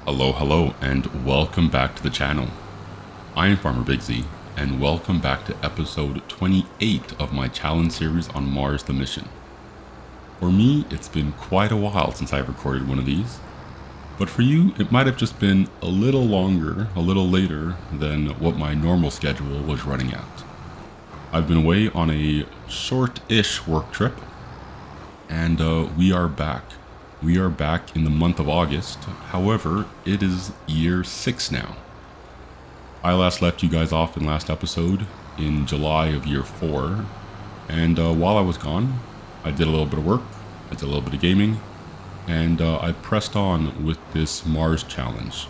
Hello, and welcome back to the channel. I am Farmer Big Z, and welcome back to episode 28 of my challenge series on Mars the Mission. For me, it's been quite a while since I've recorded one of these, but for you, it might have just been a little longer, a little later than what my normal schedule was running at. I've been away on a short-ish work trip, and we are back. We are back in the month of August. However, it is year 6 now. I last left you guys off in last episode in July of year 4. And while I was gone, I did a little bit of work, I did a little bit of gaming, and I pressed on with this Mars challenge.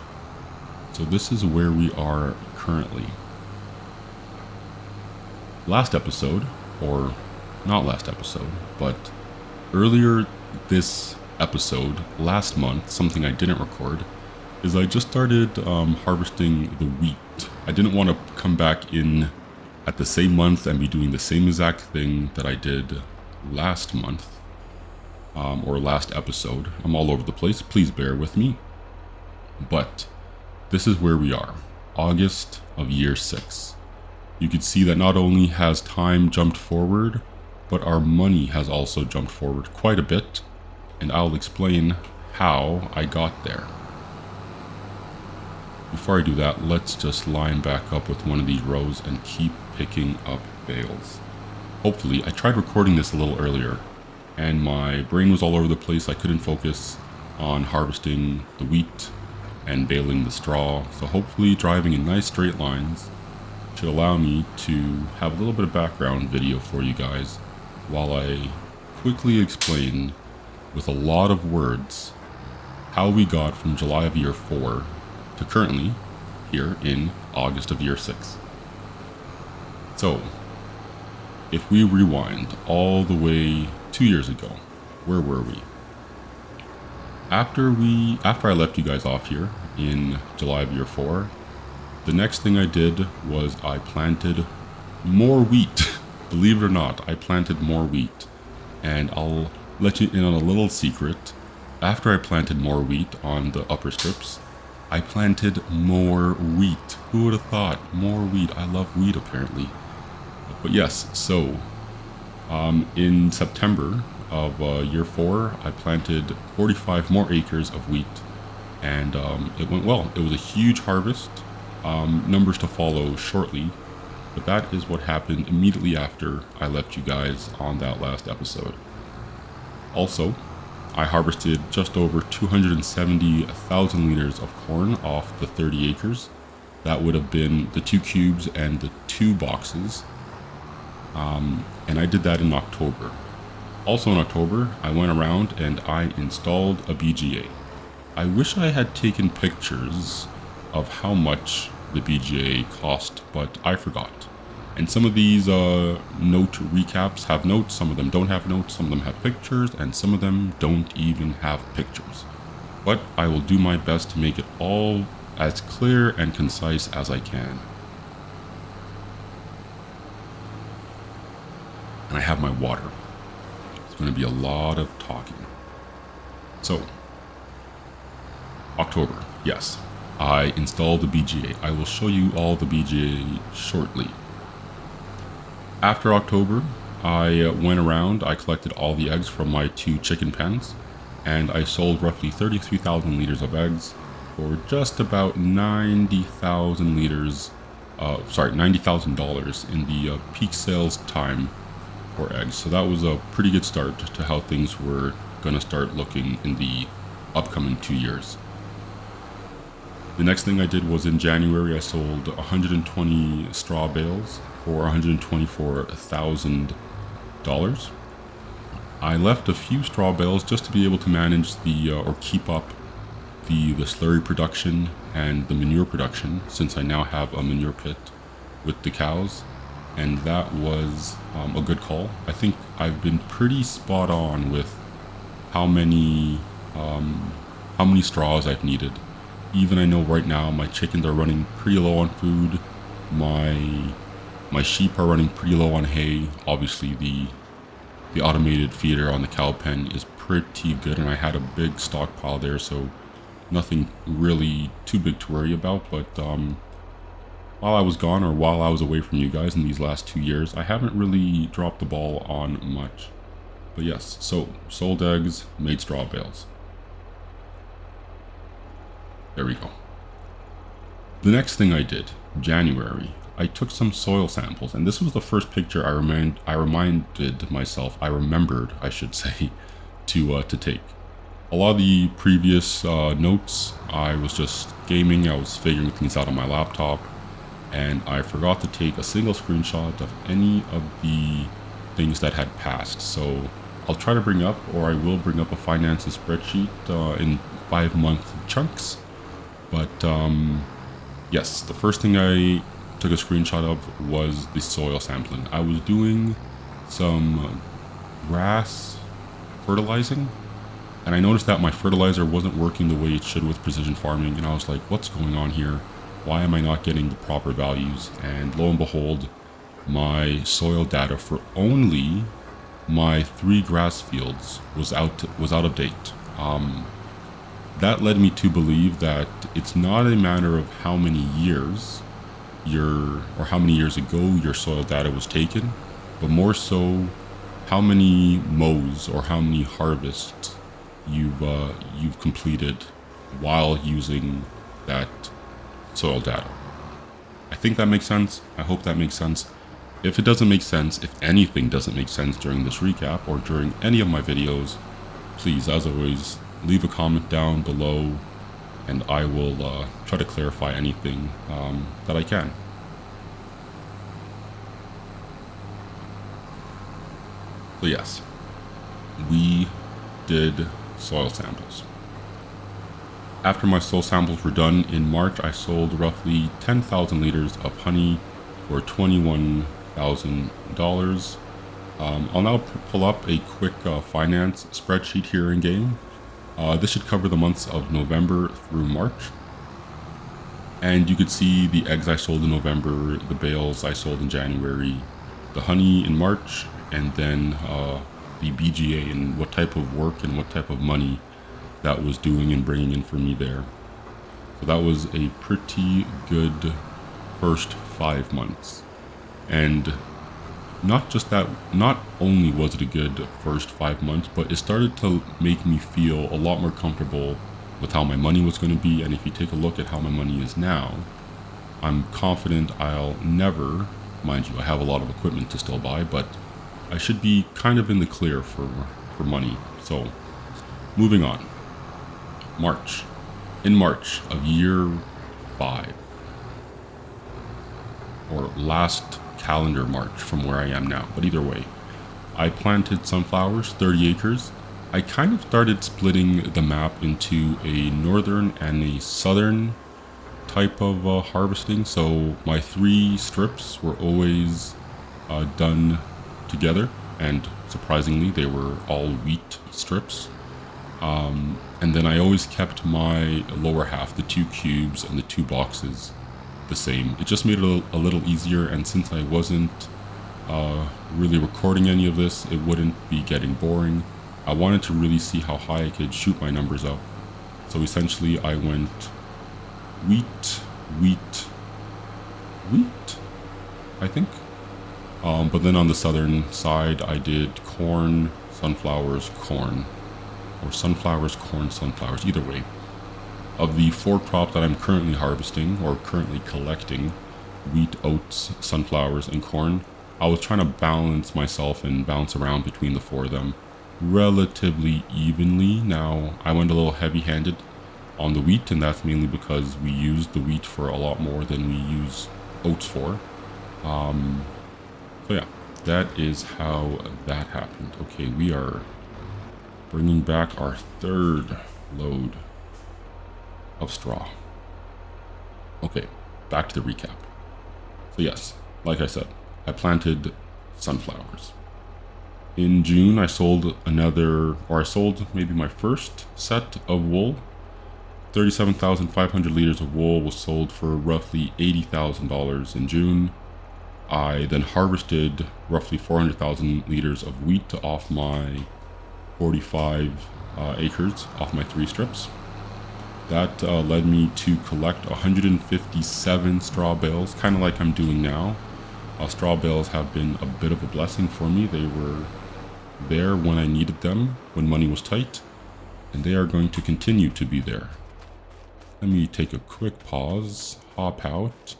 So this is where we are currently. Last episode, or not last episode, but earlier this episode last month, something I didn't record, is I just started harvesting the wheat. I didn't want to come back in at the same month and be doing the same exact thing that I did last month, or last episode. I'm all over the place, please bear with me. But this is where we are, August of year 6. You can see that not only has time jumped forward, but our money has also jumped forward quite a bit. And I'll explain how I got there. Before I do that, let's just line back up with one of these rows and keep picking up bales. Hopefully, I tried recording this a little earlier, and my brain was all over the place. I couldn't focus on harvesting the wheat and baling the straw, so hopefully driving in nice straight lines should allow me to have a little bit of background video for you guys while I quickly explain with a lot of words how we got from July of year 4 to currently here in August of year 6. So, if we rewind all the way 2 years ago, where were we? After I left you guys off here in July of year 4, the next thing I did was I planted more wheat. Believe it or not, I planted more wheat, and I'll let you in on a little secret. After I planted more wheat on the upper strips, I planted more wheat. Who would have thought? More wheat. I love wheat apparently. But yes, so in September of year 4, I planted 45 more acres of wheat, and it went well. It was a huge harvest. Numbers to follow shortly, but that is what happened immediately after I left you guys on that last episode. Also, I harvested just over 270,000 liters of corn off the 30 acres. That would have been the 2 cubes and the 2 boxes. And I did that in October. Also in October, I went around and I installed a BGA. I wish I had taken pictures of how much the BGA cost, but I forgot. And some of these note recaps have notes, some of them don't have notes, some of them have pictures, and some of them don't even have pictures. But I will do my best to make it all as clear and concise as I can. And I have my water. It's going to be a lot of talking. So, October, yes. I installed the BGA. I will show you all the BGA shortly. After October, I went around, I collected all the eggs from my 2 chicken pens, and I sold roughly 33,000 liters of eggs for just about $90,000 in the peak sales time for eggs. So that was a pretty good start to how things were going to start looking in the upcoming 2 years. The next thing I did was in January, I sold 120 straw bales for $124,000. I left a few straw bales just to be able to manage or keep up the slurry production and the manure production, since I now have a manure pit with the cows, and that was a good call. I think I've been pretty spot on with how many straws I've needed. Even I know right now my chickens are running pretty low on food. My sheep are running pretty low on hay. Obviously the automated feeder on the cow pen is pretty good, and I had a big stockpile there, so Nothing really too big to worry about, but while I was gone, or while I was away from you guys in these last 2 years, I haven't really dropped the ball on much. But yes, so sold eggs, made straw bales. There we go. The next thing I did, January, I took some soil samples, and this was the first picture I remembered, I should say, to take. A lot of the previous notes, I was just gaming, I was figuring things out on my laptop, and I forgot to take a single screenshot of any of the things that had passed. So I'll try to bring up, or I will bring up a finances spreadsheet in 5-month chunks. But yes, the first thing I took a screenshot of was the soil sampling. I was doing some grass fertilizing, and I noticed that my fertilizer wasn't working the way it should with precision farming, and I was like, what's going on here? Why am I not getting the proper values? And lo and behold, my soil data for only my 3 grass fields was out of date. That led me to believe that it's not a matter of how many years how many years ago your soil data was taken, but more so how many mows or how many harvests you've completed while using that soil data. I think that makes sense. I hope that makes sense. If it doesn't make sense, if anything doesn't make sense during this recap or during any of my videos, please, as always, leave a comment down below, and I will try to clarify anything that I can. So yes, we did soil samples. After my soil samples were done in March, I sold roughly 10,000 liters of honey for $21,000. I'll now pull up a quick finance spreadsheet here in game. This should cover the months of November through March. And you could see the eggs I sold in November, the bales I sold in January, the honey in March, and then the BGA and what type of work and what type of money that was doing and bringing in for me there. So that was a pretty good first 5 months. And not just that, not only was it a good first 5 months, but it started to make me feel a lot more comfortable with how my money was going to be. And if you take a look at how my money is now, I'm confident I'll never, mind you, I have a lot of equipment to still buy, but I should be kind of in the clear for money. So moving on. March. In March of year 5, or last calendar March from where I am now, but either way, I planted sunflowers, 30 acres. I kind of started splitting the map into a northern and a southern type of harvesting. So my 3 strips were always done together, and surprisingly they were all wheat strips. And then I always kept my lower half, the 2 cubes and the 2 boxes, the same. It just made it a little easier, and since I wasn't really recording any of this, it wouldn't be getting boring. I wanted to really see how high I could shoot my numbers up. So essentially I went wheat, I think. But then on the southern side, I did corn, sunflowers, corn. Or sunflowers, corn, sunflowers, either way. Of the 4 crops that I'm currently harvesting, or currently collecting, wheat, oats, sunflowers, and corn, I was trying to balance myself and bounce around between the 4 of them relatively evenly. Now, I went a little heavy-handed on the wheat, and that's mainly because we use the wheat for a lot more than we use oats for. So yeah, that is how that happened. Okay, we are bringing back our 3rd load of straw. Okay, back to the recap. So yes, like I said, I planted sunflowers. In June, I sold maybe my first set of wool. 37,500 liters of wool was sold for roughly $80,000 in June. I then harvested roughly 400,000 liters of wheat off my 45 acres, off my 3 strips. That led me to collect 157 straw bales, kind of like I'm doing now. Straw bales have been a bit of a blessing for me. They were there when I needed them, when money was tight, and they are going to continue to be there. Let me take a quick pause, hop out,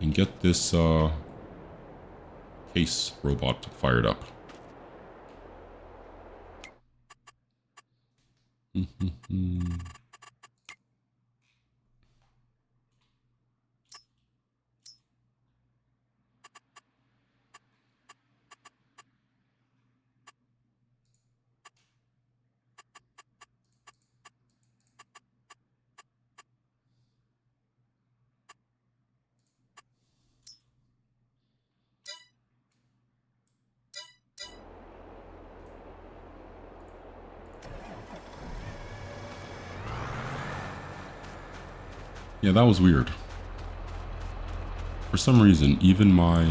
and get this case robot fired up. Yeah, that was weird. For some reason, even my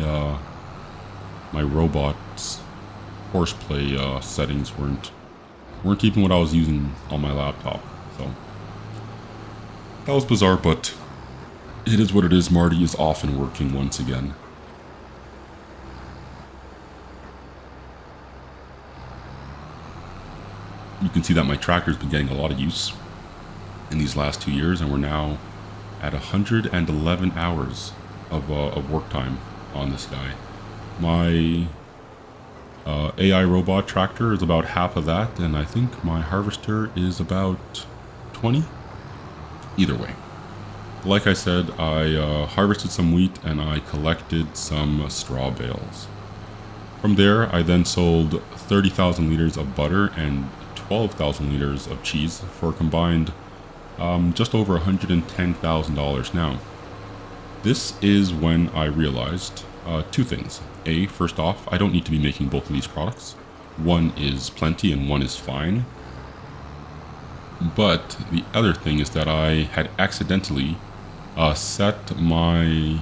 my robot's horseplay settings weren't even what I was using on my laptop. So that was bizarre, but it is what it is. Marty is off and working once again. You can see that my tractor's been getting a lot of use in these last 2 years, and we're now at 111 hours of work time on this guy. My AI robot tractor is about half of that, and I think my harvester is about 20. Either way, like I said, I harvested some wheat and I collected some straw bales. From there, I then sold 30,000 liters of butter and 12,000 liters of cheese for a combined just over $110,000 now. This is when I realized two things. A, first off, I don't need to be making both of these products. One is plenty and one is fine. But the other thing is that I had accidentally set my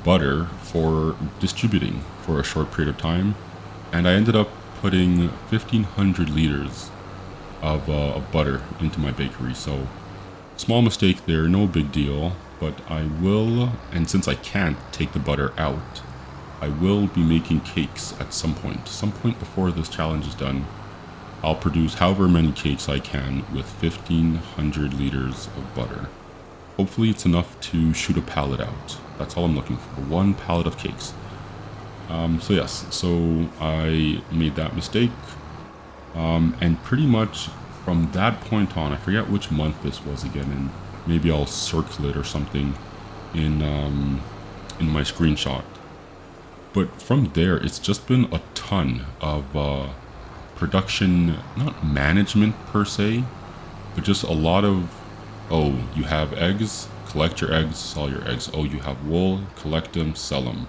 butter for distributing for a short period of time, and I ended up putting 1,500 liters of butter into my bakery. So small mistake there, no big deal, but I will, and since I can't take the butter out, I will be making cakes at some point. Some point before this challenge is done, I'll produce however many cakes I can with 1,500 liters of butter. Hopefully it's enough to shoot a pallet out. That's all I'm looking for, one pallet of cakes. So yes, so I made that mistake. And pretty much from that point on, I forget which month this was again, and maybe I'll circle it or something in my screenshot. But from there, it's just been a ton of production, not management per se, but just a lot of, oh, you have eggs, collect your eggs, sell your eggs. Oh, you have wool, collect them, sell them.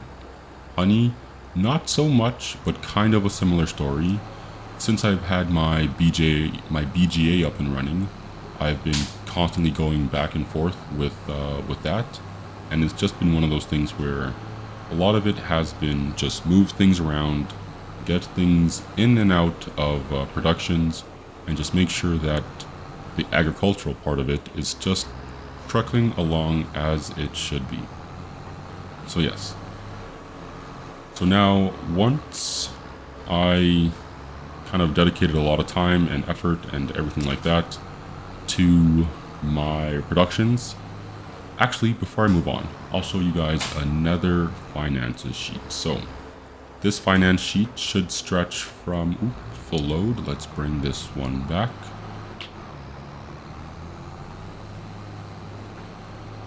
Honey, not so much, but kind of a similar story. Since I've had my BGA up and running, I've been constantly going back and forth with that, and it's just been one of those things where a lot of it has been just move things around, get things in and out of productions, and just make sure that the agricultural part of it is just truckling along as it should be. So yes. So now, once I kind of dedicated a lot of time and effort and everything like that to my productions. Actually, before I move on, I'll show you guys another finances sheet. So this finance sheet should stretch from full load. Let's bring this one back.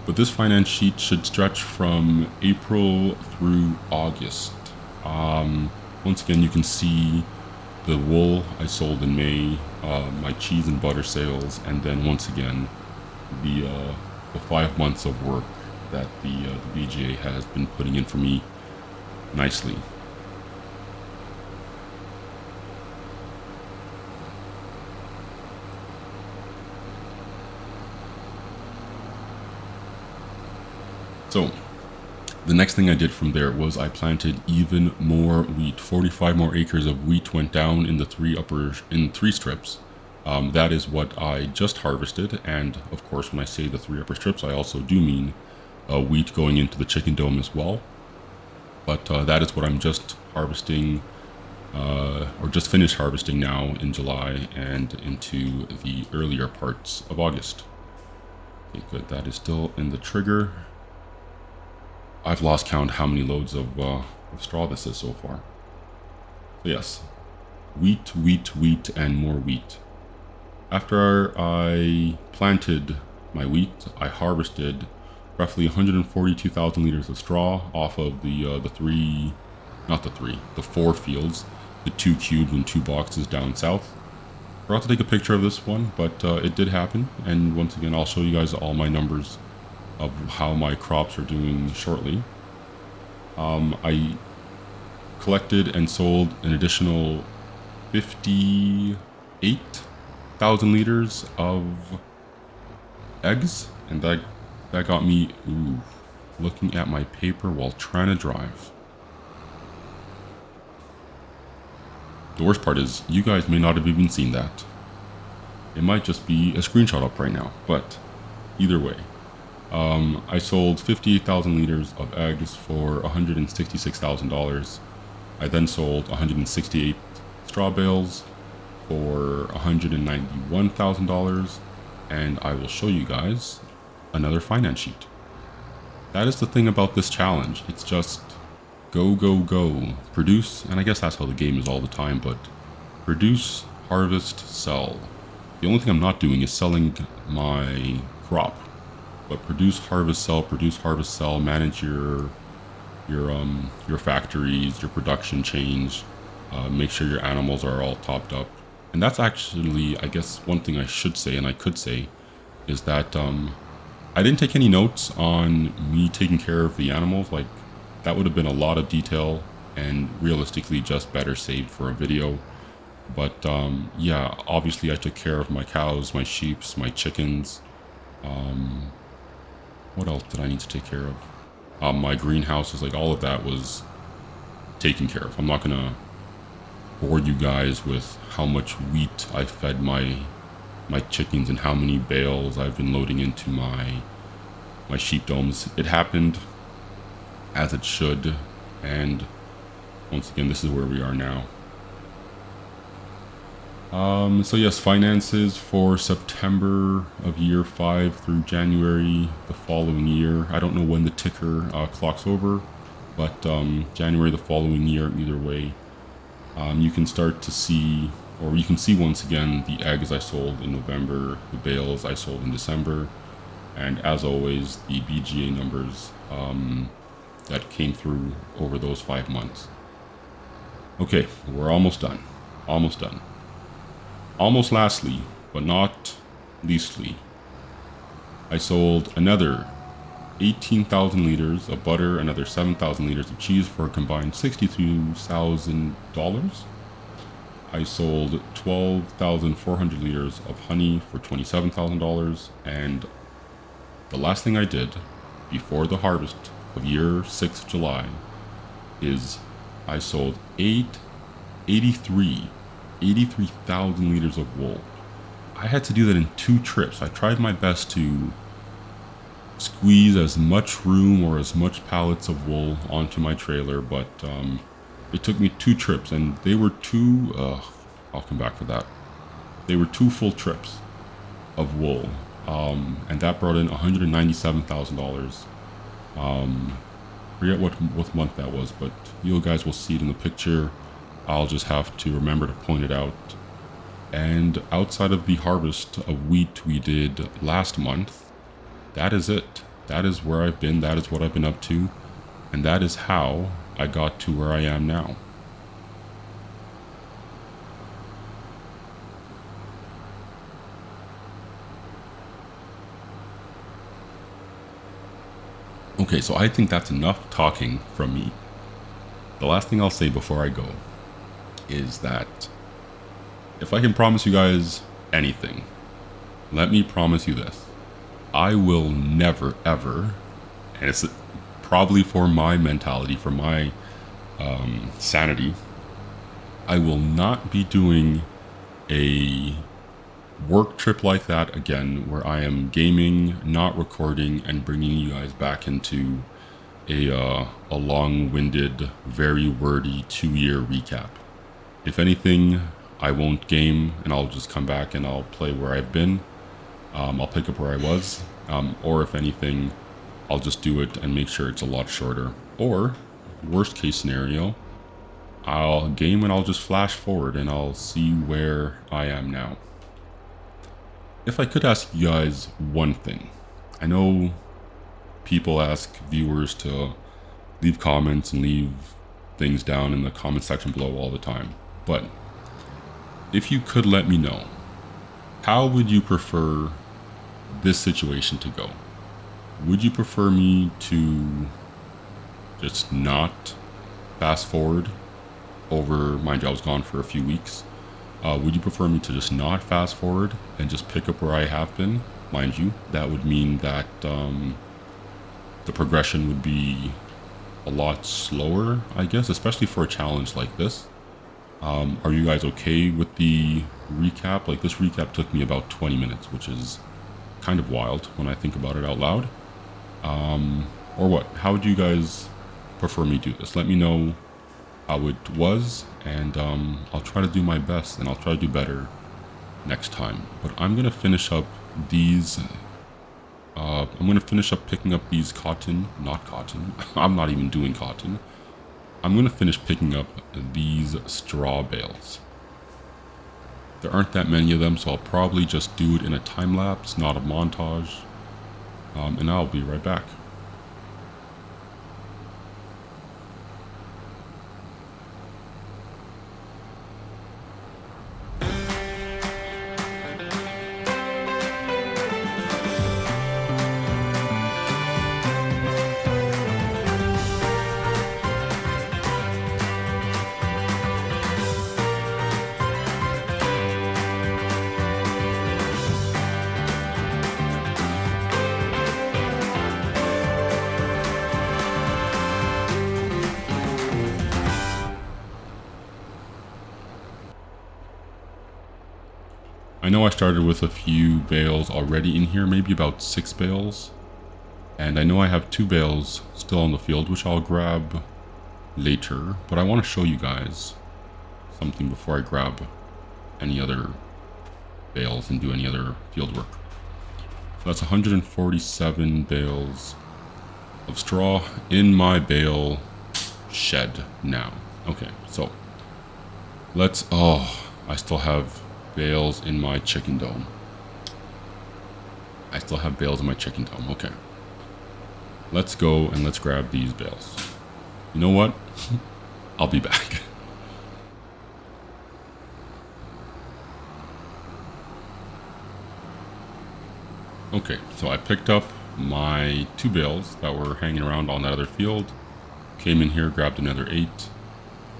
But this finance sheet should stretch from April through August. Once again, you can see the wool I sold in May, my cheese and butter sales, and then once again, the 5 months of work that the BGA has been putting in for me nicely. So the next thing I did from there was I planted even more wheat. 45 more acres of wheat went down in the three strips. That is what I just harvested, and of course when I say the 3 upper strips, I also do mean wheat going into the chicken dome as well. But that is what I'm just harvesting, or just finished harvesting now in July and into the earlier parts of August. Okay, good, that is still in the trigger. I've lost count how many loads of straw this is so far. So yes, wheat, wheat, wheat, and more wheat. After I planted my wheat, I harvested roughly 142,000 liters of straw off of the 4 fields, the 2 cubes and 2 boxes down south. Forgot to take a picture of this one, but it did happen. And once again, I'll show you guys all my numbers of how my crops are doing shortly. I collected and sold an additional 58,000 liters of eggs, and that got me looking at my paper while trying to drive. The worst part is you guys may not have even seen that. It might just be a screenshot up right now, but either way. I sold 58,000 liters of eggs for $166,000. I then sold 168 straw bales for $191,000, and I will show you guys another finance sheet. That is the thing about this challenge. It's just go, go, go. Produce, and I guess that's how the game is all the time, but produce, harvest, sell. The only thing I'm not doing is selling my crop. But produce, harvest, sell, manage your factories, your production chains, make sure your animals are all topped up. And that's actually, I guess, one thing I should say, and I could say, is that I didn't take any notes on me taking care of the animals. Like, that would have been a lot of detail and realistically just better saved for a video. But yeah, obviously I took care of my cows, my sheep, my chickens. What else did I need to take care of? My greenhouses, like all of that was taken care of. I'm not gonna bore you guys with how much wheat I fed my chickens and how many bales I've been loading into my sheep domes. It happened as it should, and once again, this is where we are now. So yes, finances for September of year 5 through January the following year. I don't know when the ticker clocks over, but January the following year, either way, you can start to see, or you can see once again, the eggs I sold in November, the bales I sold in December, and as always, the BGA numbers that came through over those 5 months. Okay, we're almost done. Almost done. Almost lastly, but not leastly, I sold another 18,000 liters of butter, another 7,000 liters of cheese for a combined $62,000. I sold 12,400 liters of honey for $27,000. And the last thing I did before the harvest of year 6 July is I sold 83,000 liters of wool. I had to do that in 2 trips. I tried my best to squeeze as much room or as much pallets of wool onto my trailer, but it took me 2 trips, and they were I'll come back to that. They were 2 full trips of wool, and that brought in $197,000. Forget what month that was, but you guys will see it in the picture. I'll just have to remember to point it out. And outside of the harvest of wheat we did last month, that is it. That is where I've been. That is what I've been up to. And that is how I got to where I am now. Okay, so I think that's enough talking from me. The last thing I'll say before I go is that if I can promise you guys anything, let me promise you this. I will never, ever, and it's probably for my mentality, for my sanity, I will not be doing a work trip like that again, where I am gaming, not recording, and bringing you guys back into a long-winded, very wordy 2-year recap. If anything, I won't game, and I'll just come back and I'll play where I've been. I'll pick up where I was, or if anything, I'll just do it and make sure it's a lot shorter. Or, worst case scenario, I'll game and I'll just flash forward and I'll see where I am now. If I could ask you guys one thing, I know people ask viewers to leave comments and leave things down in the comment section below all the time, but if you could let me know, how would you prefer this situation to go? Would you prefer me to just not fast forward over, mind you, I was gone for a few weeks. Would you prefer me to just not fast forward and just pick up where I have been? Mind you, that would mean that the progression would be a lot slower, I guess, especially for a challenge like this. Are you guys okay with the recap? Like, this recap took me about 20 minutes, which is kind of wild when I think about it out loud. Or what? How would you guys prefer me do this? Let me know how it was, and I'll try to do my best, and I'll try to do better next time. But I'm gonna finish up these. I'm gonna finish up picking up these not cotton. I'm not even doing cotton. I'm gonna finish picking up these straw bales. There aren't that many of them, so I'll probably just do it in a time lapse, not a montage. And I'll be right back. I know I started with a few bales already in here, maybe about 6 bales. And I know I have 2 bales still on the field, which I'll grab later. But I want to show you guys something before I grab any other bales and do any other field work. So that's 147 bales of straw in my bale shed now. Okay, so let's, I still have bales in my chicken dome. Okay. Let's go and let's grab these bales. You know what? I'll be back. Okay, so I picked up my 2 bales that were hanging around on that other field. Came in here, grabbed another 8.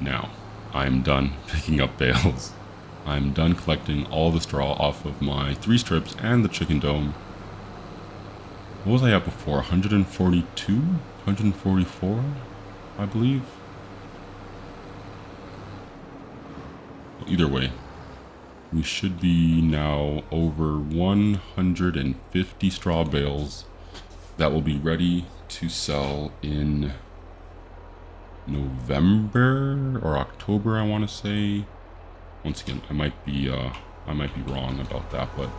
Now, I'm done picking up bales. I'm done collecting all the straw off of my 3 strips and the chicken dome. What was I at before? 142? 144, I believe? Either way, we should be now over 150 straw bales that will be ready to sell in November or October, I want to say. Once again, I might be wrong about that, but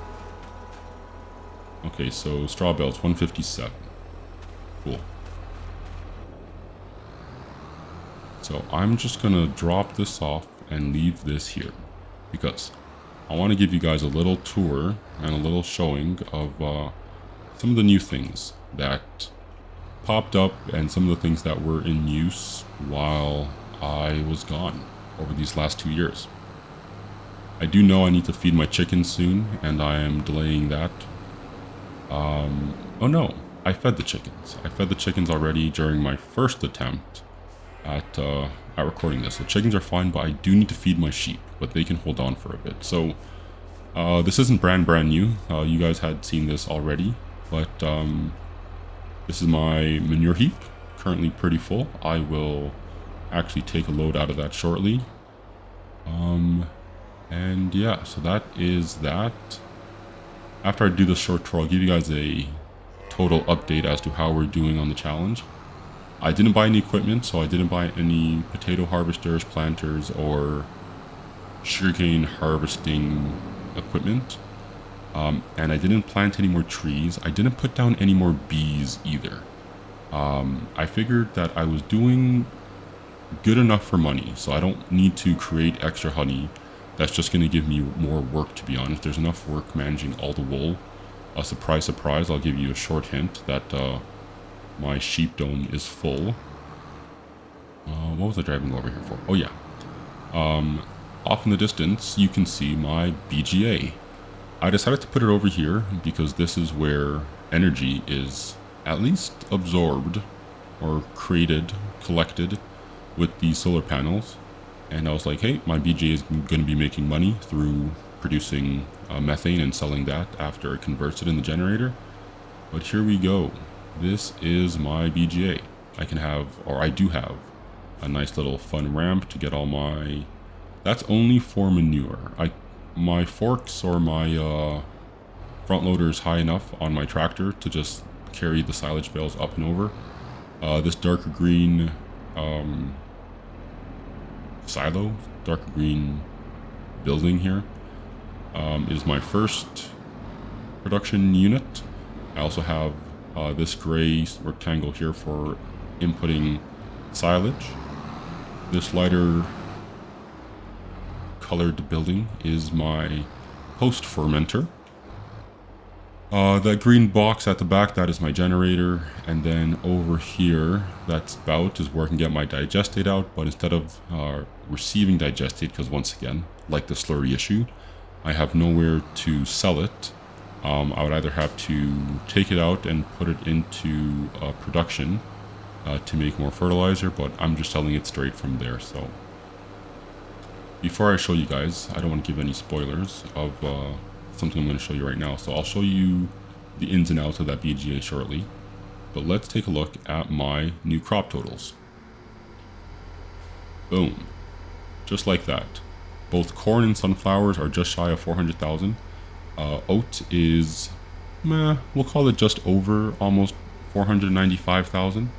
okay. So straw bales 157. Cool. So I'm just gonna drop this off and leave this here because I want to give you guys a little tour and a little showing of some of the new things that popped up and some of the things that were in use while I was gone over these last 2 years. I do know I need to feed my chickens soon, and I am delaying that. Oh no, I fed the chickens. I fed the chickens already during my first attempt at recording this. The chickens are fine, but I do need to feed my sheep, but they can hold on for a bit. So this isn't brand new. You guys had seen this already, but this is my manure heap, currently pretty full. I will actually take a load out of that shortly. And yeah, so that is that. After I do this short tour, I'll give you guys a total update as to how we're doing on the challenge. I didn't buy any equipment, so I didn't buy any potato harvesters, planters, or sugarcane harvesting equipment. And I didn't plant any more trees. I didn't put down any more bees either. I figured that I was doing good enough for money, so I don't need to create extra honey. That's just going to give me more work, to be honest. There's enough work managing all the wool. Surprise, surprise, I'll give you a short hint that my sheep dome is full. What was I driving over here for? Oh yeah. Off in the distance, you can see my BGA. I decided to put it over here because this is where energy is at least absorbed or created, collected with these solar panels. And I was like, hey, my BGA is going to be making money through producing methane and selling that after it converts it in the generator. But here we go. This is my BGA. I can have, or I do have, a nice little fun ramp to get all my... That's only for manure. My forks or my front loader is high enough on my tractor to just carry the silage bales up and over. This darker green silo, darker green building here is my first production unit. I also have this gray rectangle here for inputting silage. This lighter colored building is my post fermenter. That green box at the back, that is my generator. And then over here, that spout is where I can get my digestate out. But instead of receiving digestate, because once again, like the slurry issue, I have nowhere to sell it. I would either have to take it out and put it into production to make more fertilizer, but I'm just selling it straight from there. So before I show you guys, I don't want to give any spoilers of something I'm going to show you right now. So I'll show you the ins and outs of that BGA shortly. But let's take a look at my new crop totals. Boom. Just like that. Both corn and sunflowers are just shy of 400,000. Oat is, we'll call it just over almost 495,000.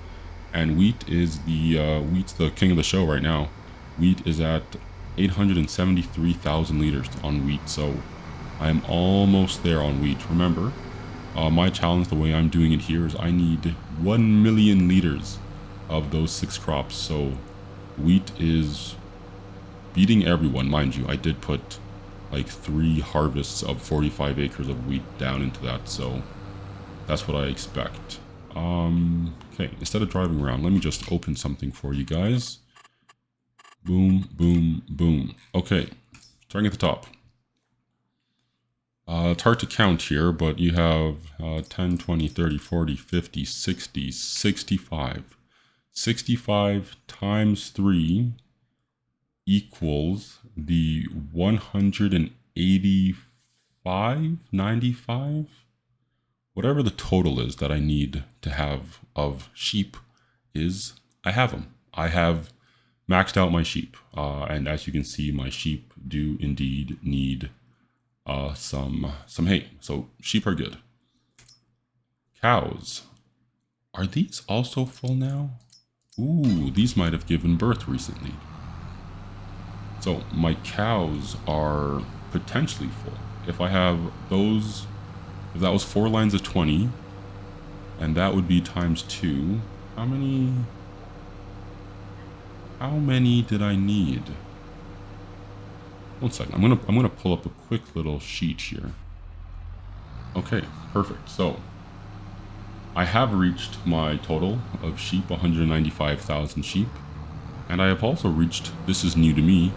And wheat is wheat's the king of the show right now. Wheat is at 873,000 liters on wheat. So I'm almost there on wheat. Remember, my challenge, the way I'm doing it here, is I need 1 million liters of those 6 crops. So wheat is beating everyone. Mind you, I did put like 3 harvests of 45 acres of wheat down into that. So that's what I expect. Okay, instead of driving around, let me just open something for you guys. Boom, boom, boom. Okay, starting at the top. It's hard to count here, but you have 10, 20, 30, 40, 50, 60, 65. 65 times 3 equals the 185, 95? Whatever the total is that I need to have of sheep is, I have them. I have maxed out my sheep. And as you can see, my sheep do indeed need some hay. So sheep are good. Cows. Are these also full now? Ooh, these might have given birth recently. So my cows are potentially full. If I have those, if that was 4 lines of 20, and that would be times 2, how many did I need? One second, I'm gonna pull up a quick little sheet here. Okay, perfect. So I have reached my total of sheep, 195,000 sheep. And I have also reached, this is new to me,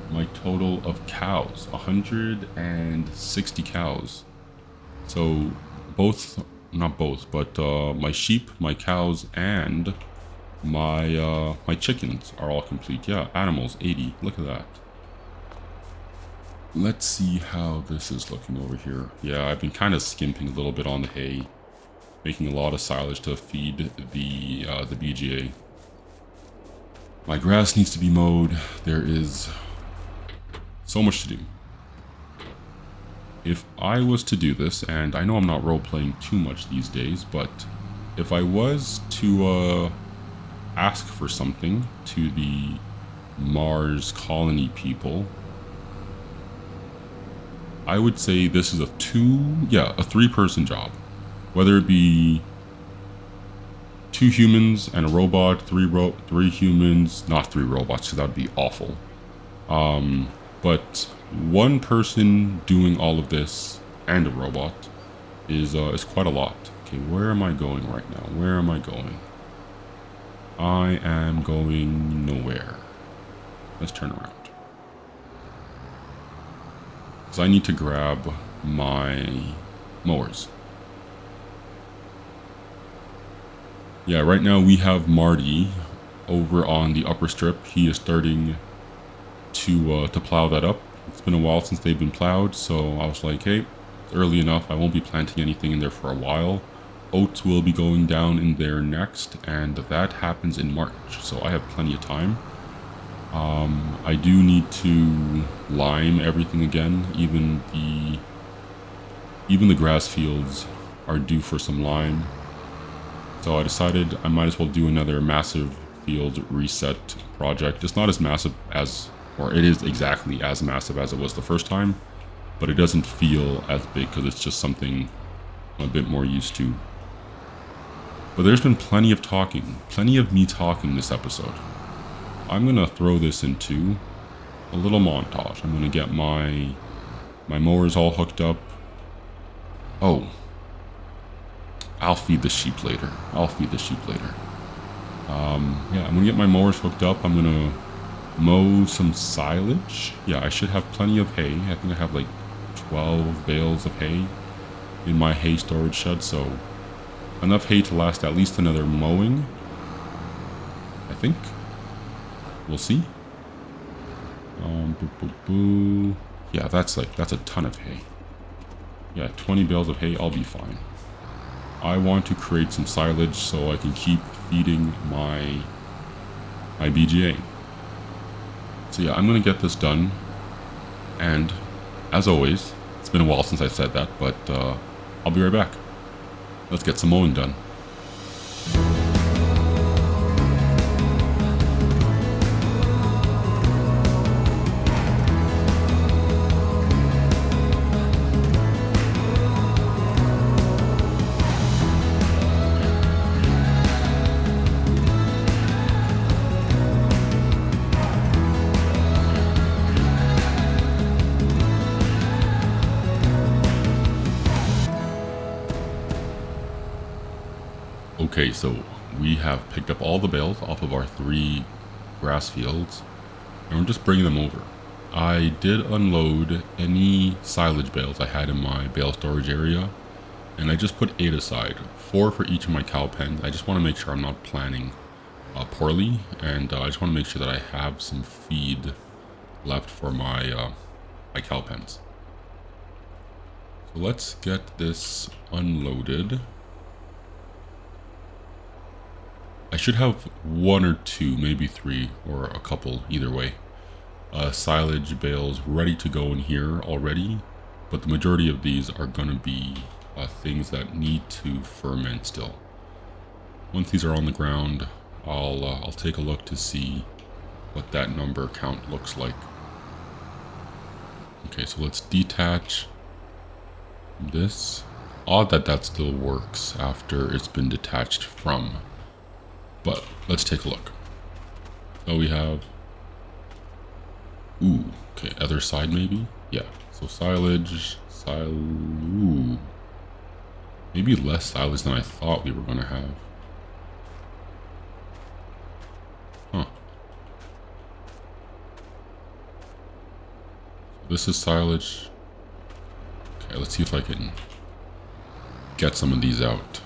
my total of cows, 160 cows. So both, not both, but my sheep, my cows, and my my chickens are all complete. Yeah, animals, 80. Look at that. Let's see how this is looking over here. Yeah, I've been kind of skimping a little bit on the hay, making a lot of silage to feed the BGA. My grass needs to be mowed. There is so much to do. if I was to do this, and I know I'm not role-playing too much these days, but if I was to ask for something to the Mars colony people, I would say this is a 3-person job. Whether it be 2 humans and a robot, 3 humans, not 3 robots, because that would be awful. But 1 person doing all of this and a robot is quite a lot. Okay, where am I going right now? Where am I going? I am going nowhere. Let's turn around. Because I need to grab my mowers. Yeah, right now we have Marty over on the upper strip. He is starting to plow that up. It's been a while since they've been plowed, so I was like, hey, it's early enough. I won't be planting anything in there for a while. Oats will be going down in there next, and that happens in March, so I have plenty of time. I do need to lime everything again. Even the grass fields are due for some lime. So I decided I might as well do another massive field reset project. It's not as massive as, or it is exactly as massive as it was the first time, but it doesn't feel as big because it's just something I'm a bit more used to. But there's been plenty of talking, plenty of me talking this episode. I'm going to throw this into a little montage. I'm going to get my mowers all hooked up. Oh, I'll feed the sheep later. Yeah, I'm going to get my mowers hooked up. I'm going to mow some silage. Yeah, I should have plenty of hay. I think I have like 12 bales of hay in my hay storage shed, so enough hay to last at least another mowing, I think. We'll see. Yeah, that's a ton of hay. Yeah, 20 bales of hay, I'll be fine. I want to create some silage so I can keep feeding my BGA. So yeah, I'm gonna get this done. And as always, it's been a while since I said that, but I'll be right back. Let's get some mowing done. Okay, so we have picked up all the bales off of our 3 grass fields, and we're just bringing them over. I did unload any silage bales I had in my bale storage area, and I just put 8 aside, 4 for each of my cow pens. I just want to make sure I'm not planning poorly, and I just want to make sure that I have some feed left for my cow pens. So let's get this unloaded. I should have 1 or 2, maybe 3, or a couple, either way. Silage bales ready to go in here already, but the majority of these are going to be things that need to ferment still. Once these are on the ground, I'll take a look to see what that number count looks like. Okay, so let's detach this. Odd that still works after it's been detached from. But let's take a look. So we have, okay, other side maybe? Yeah, so silage, maybe less silage than I thought we were gonna have. Huh. This is silage. Okay, let's see if I can get some of these out.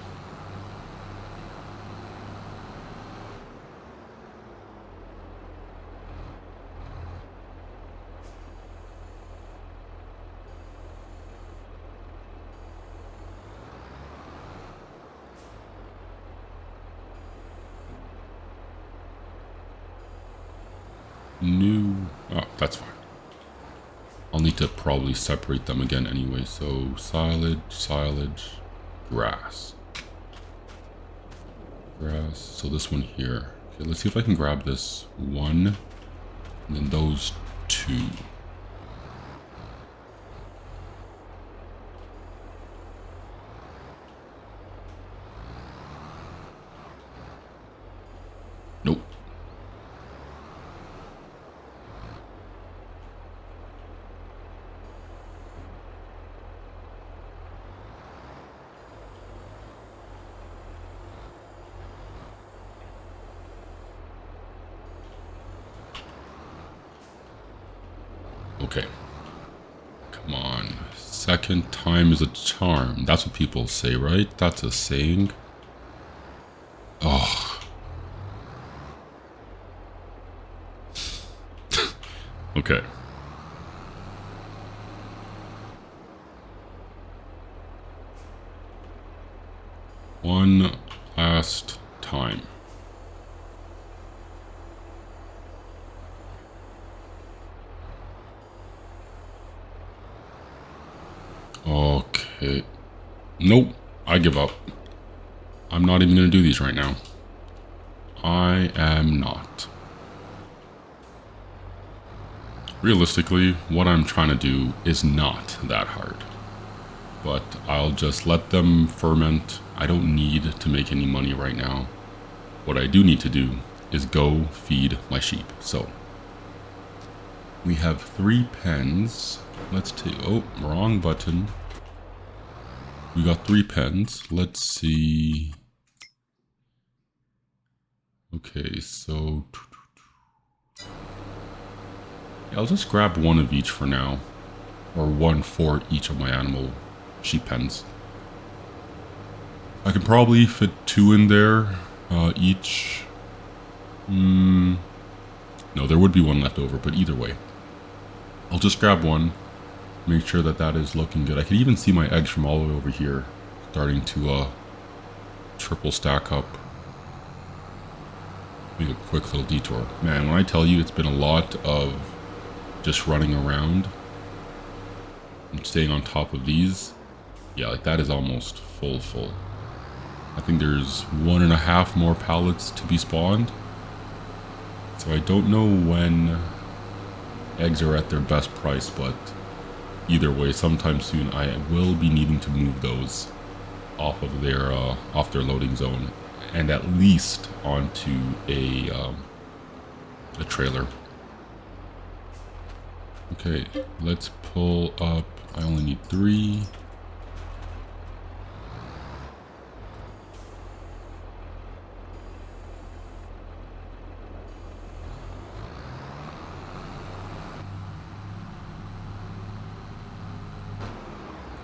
Oh, that's fine. I'll need to probably separate them again anyway. So silage, grass. Grass, so this one here. Okay, let's see if I can grab this one, and then those two. Nope. Okay. Come on. Second time is a charm. That's what people say, right? That's a saying. Oh. Okay. One last time. Okay. Nope. I give up. I'm not even going to do these right now. I am not. Realistically, what I'm trying to do is not that hard. But I'll just let them ferment. I don't need to make any money right now. What I do need to do is go feed my sheep. So we have 3 pens. Let's take, oh, wrong button. We got 3 pens. Let's see. Okay, so I'll just grab one of each for now, or one for each of my animal sheep pens. I can probably fit 2 in there each. No, there would be one left over, but either way, I'll just grab one. Make sure that that is looking good. I can even see my eggs from all the way over here starting to triple stack up. Make a quick little detour. Man, when I tell you it's been a lot of just running around and staying on top of these, yeah, like that is almost full. I think there's 1.5 more pallets to be spawned. So I don't know when eggs are at their best price, but either way, sometime soon I will be needing to move those off of their loading zone, and at least onto a trailer. Okay, let's pull up. I only need 3.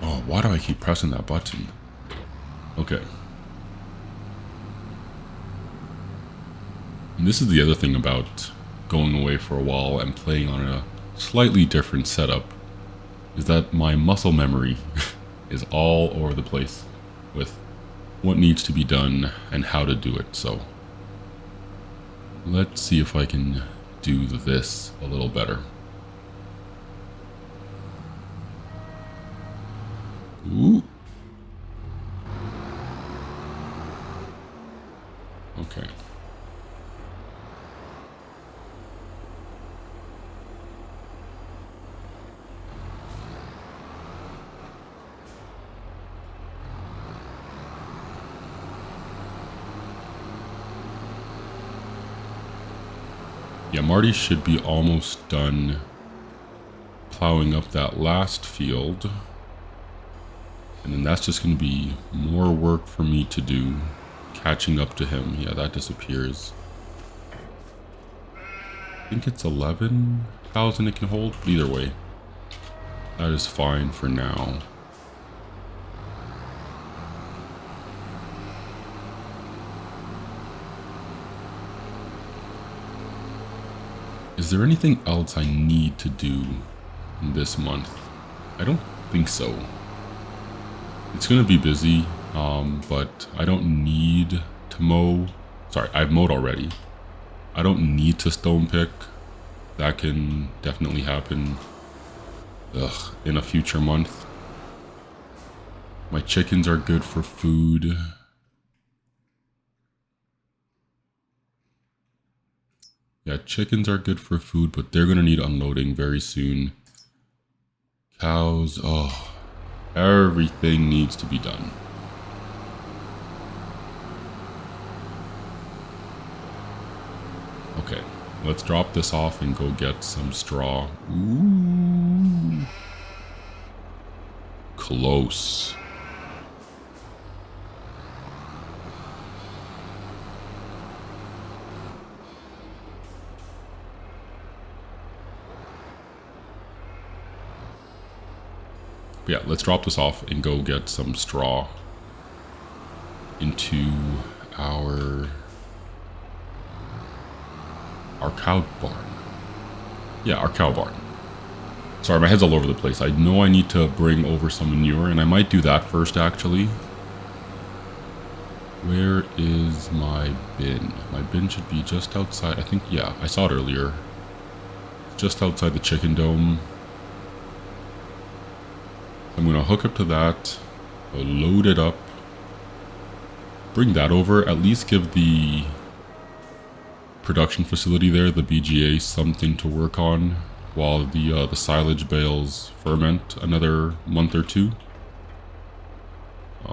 Oh, why do I keep pressing that button? Okay. And this is the other thing about going away for a while and playing on a slightly different setup, is that my muscle memory is all over the place with what needs to be done and how to do it. So let's see if I can do this a little better. Ooh. Okay. Yeah, Marty should be almost done plowing up that last field. And then that's just going to be more work for me to do, catching up to him. Yeah, that disappears. I think it's 11,000 it can hold. Either way, that is fine for now. Is there anything else I need to do this month? I don't think so. It's going to be busy, but I don't need to mow. Sorry, I've mowed already. I don't need to stone pick. That can definitely happen in a future month. My chickens are good for food. Yeah, chickens are good for food, but they're gonna need unloading very soon. Cows, oh, everything needs to be done. Okay, let's drop this off and go get some straw. Ooh. Close. Yeah, let's drop this off and go get some straw into our cow barn. Yeah, our cow barn. Sorry, my head's all over the place. I know I need to bring over some manure, and I might do that first, actually. Where is my bin? My bin should be just outside. I think, yeah, I saw it earlier. Just outside the chicken dome. I'm going to hook up to that, load it up, bring that over, at least give the production facility there, the BGA, something to work on while the silage bales ferment another month or two.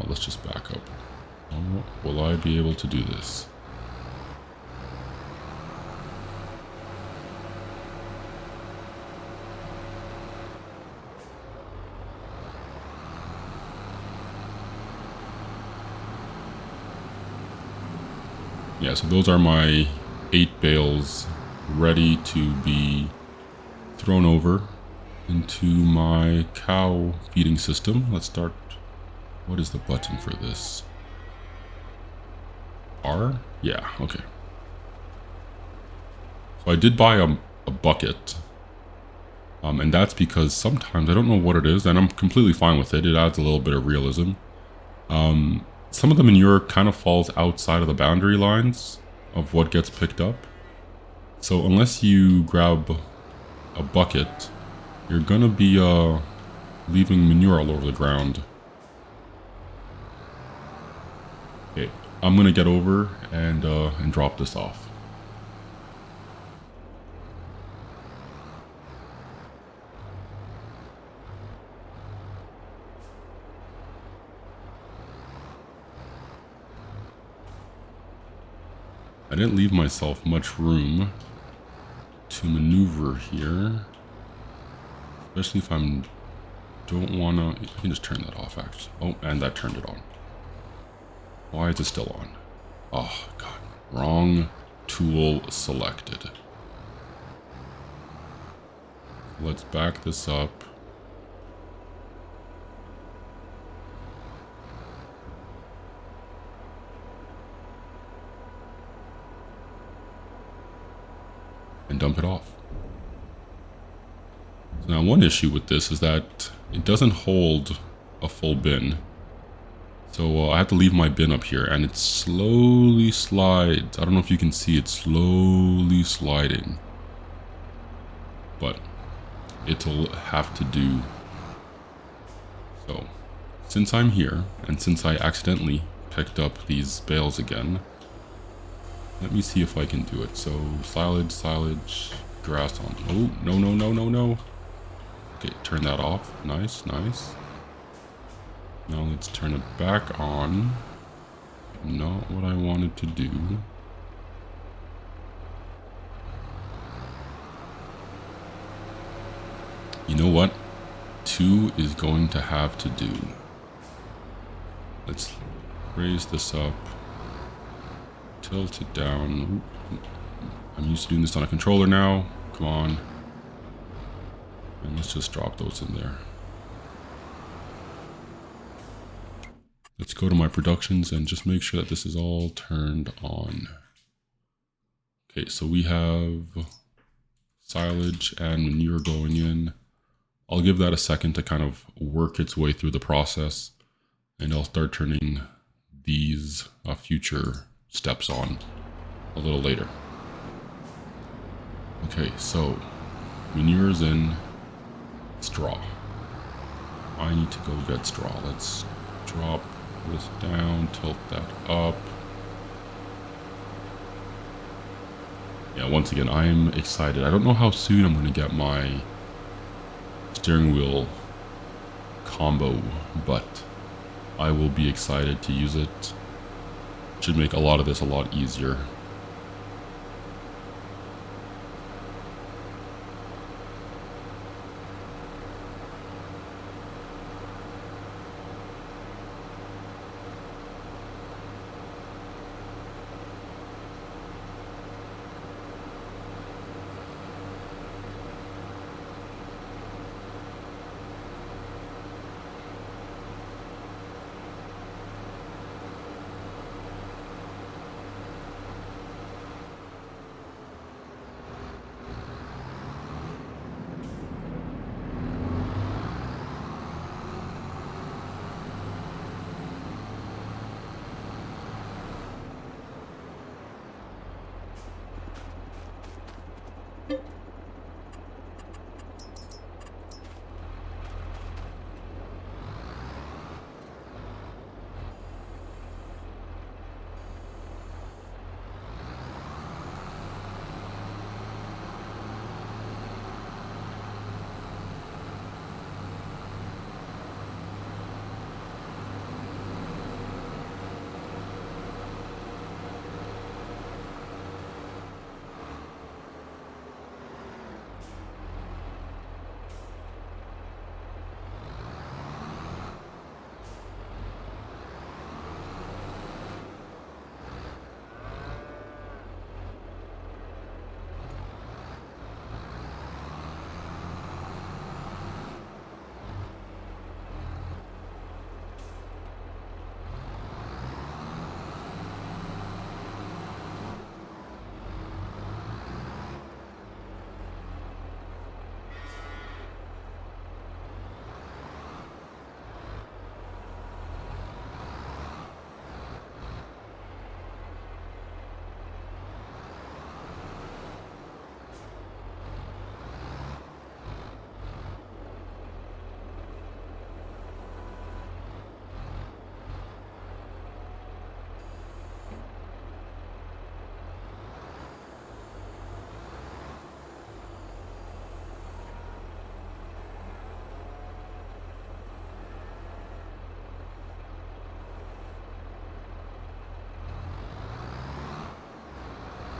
Let's just back up. Will I be able to do this? Yeah, so those are my 8 bales ready to be thrown over into my cow feeding system. Let's start. What is the button for this? R? Yeah, okay. So I did buy a bucket. And that's because sometimes, I don't know what it is, and I'm completely fine with it. It adds a little bit of realism. Some of the manure kind of falls outside of the boundary lines of what gets picked up. So unless you grab a bucket, you're gonna be leaving manure all over the ground. Okay, I'm gonna get over and drop this off. I didn't leave myself much room to maneuver here, especially if don't wanna. I can just turn that off actually. Oh, and that turned it on. Why is it still on? Oh god, wrong tool selected. Let's back this up. And dump it off. So now one issue with this is that it doesn't hold a full bin. So I have to leave my bin up here and it slowly slides. I don't know if you can see it slowly sliding. But it'll have to do. So since I'm here and since I accidentally picked up these bales again, let me see if I can do it. So silage, grass on. Oh, no. Okay, turn that off. Nice. Now let's turn it back on. Not what I wanted to do. You know what? 2 is going to have to do. Let's raise this up. Tilt it down. I'm used to doing this on a controller now. Come on. And let's just drop those in there. Let's go to my productions and just make sure that this is all turned on. Okay, so we have silage and manure going in. I'll give that a second to kind of work its way through the process, and I'll start turning these future steps on a little later. Okay, so manure's in, straw. I need to go get straw. Let's drop this down, tilt that up. Yeah, once again, I'm excited. I don't know how soon I'm going to get my steering wheel combo, but I will be excited to use it. Should make a lot of this a lot easier.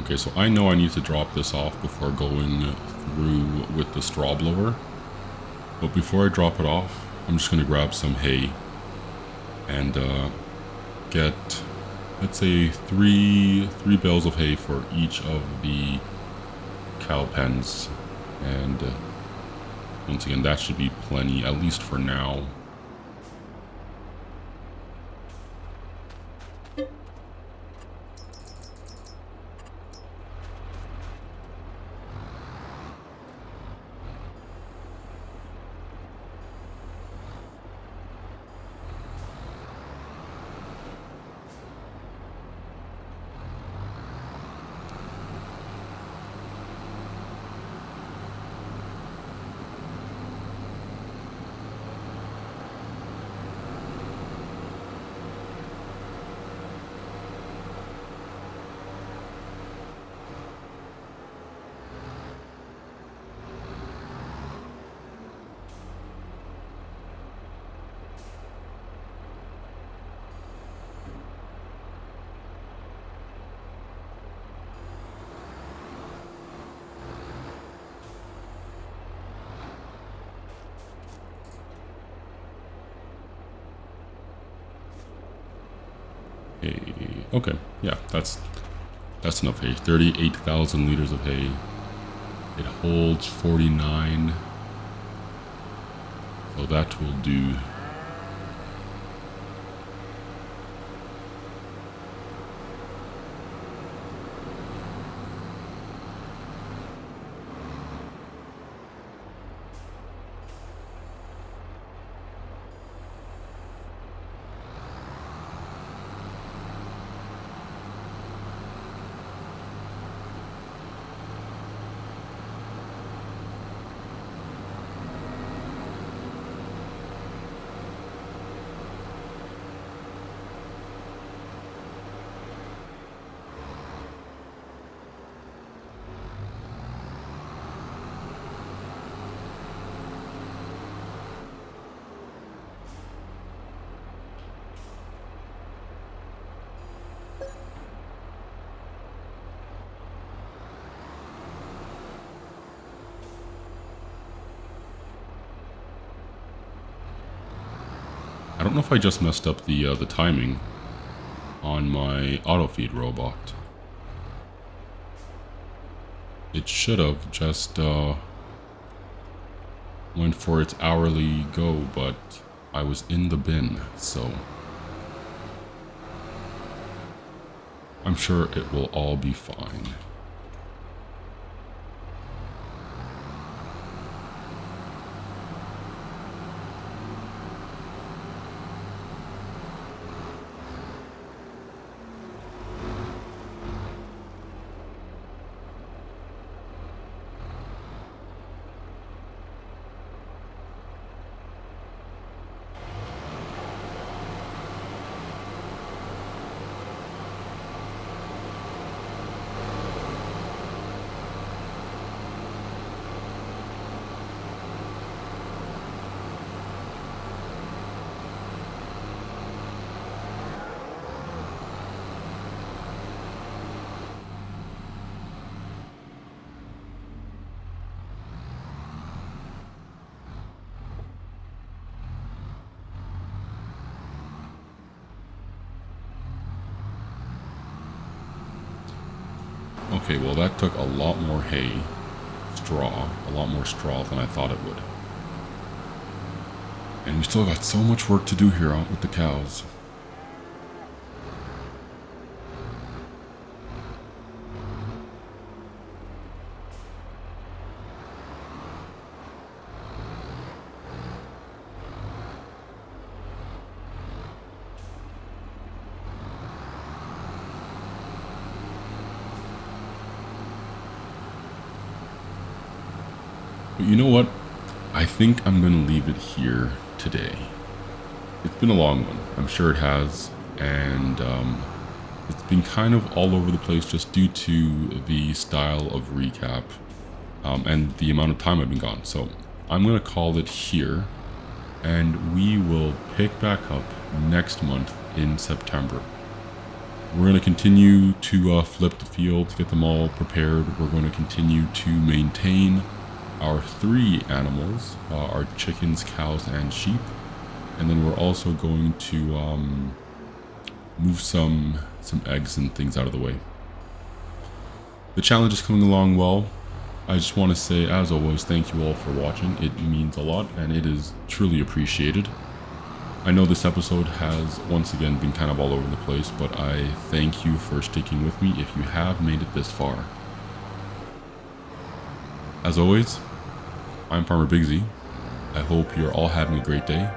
Okay, so I know I need to drop this off before going through with the straw blower. But before I drop it off, I'm just going to grab some hay and get, let's say, three bales of hay for each of the cow pens. And once again, that should be plenty, at least for now. Okay, yeah, that's enough hay. 38,000 liters of hay. It holds 49. So that will do. I don't know if I just messed up the timing on my auto feed robot. It should have just went for its hourly go, but I was in the bin, so I'm sure it will all be fine. Okay, well that took a lot more a lot more straw than I thought it would. And we still got so much work to do here out with the cows. But you know what? I think I'm going to leave it here today. It's been a long one. I'm sure it has. And it's been kind of all over the place just due to the style of recap and the amount of time I've been gone. So I'm going to call it here. And we will pick back up next month in September. We're going to continue to flip the field to get them all prepared. We're going to continue to maintain our 3 animals, our chickens, cows, and sheep. And then we're also going to move some eggs and things out of the way. The challenge is coming along well. I just want to say, as always, thank you all for watching. It means a lot, and it is truly appreciated. I know this episode has once again been kind of all over the place, but I thank you for sticking with me if you have made it this far. As always, I'm Farmer Bigsy. I hope you're all having a great day,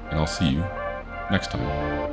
and I'll see you next time.